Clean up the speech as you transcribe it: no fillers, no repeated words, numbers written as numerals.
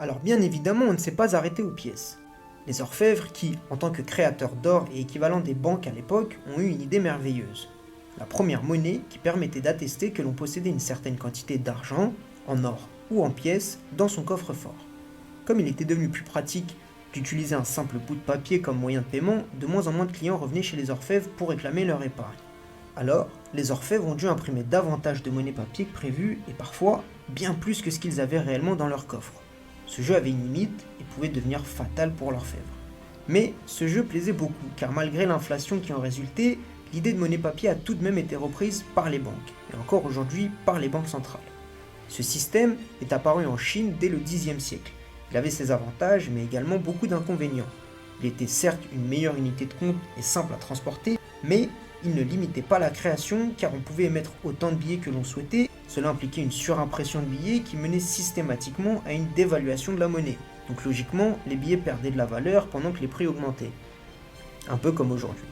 Alors bien évidemment, on ne s'est pas arrêté aux pièces. Les orfèvres qui, en tant que créateurs d'or et équivalent des banques à l'époque, ont eu une idée merveilleuse. La première monnaie qui permettait d'attester que l'on possédait une certaine quantité d'argent, en or ou en pièces, dans son coffre-fort. Comme il était devenu plus pratique d'utiliser un simple bout de papier comme moyen de paiement, de moins en moins de clients revenaient chez les orfèvres pour réclamer leur épargne. Alors, les orfèvres ont dû imprimer davantage de monnaie papier que prévu et parfois bien plus que ce qu'ils avaient réellement dans leur coffre. Ce jeu avait une limite et pouvait devenir fatal pour l'orfèvre. Mais ce jeu plaisait beaucoup car malgré l'inflation qui en résultait, l'idée de monnaie papier a tout de même été reprise par les banques et encore aujourd'hui par les banques centrales. Ce système est apparu en Chine dès le Xe siècle. Il avait ses avantages mais également beaucoup d'inconvénients. Il était certes une meilleure unité de compte et simple à transporter, mais il ne limitait pas la création car on pouvait émettre autant de billets que l'on souhaitait. Cela impliquait une surimpression de billets qui menait systématiquement à une dévaluation de la monnaie. Donc logiquement, les billets perdaient de la valeur pendant que les prix augmentaient. Un peu comme aujourd'hui.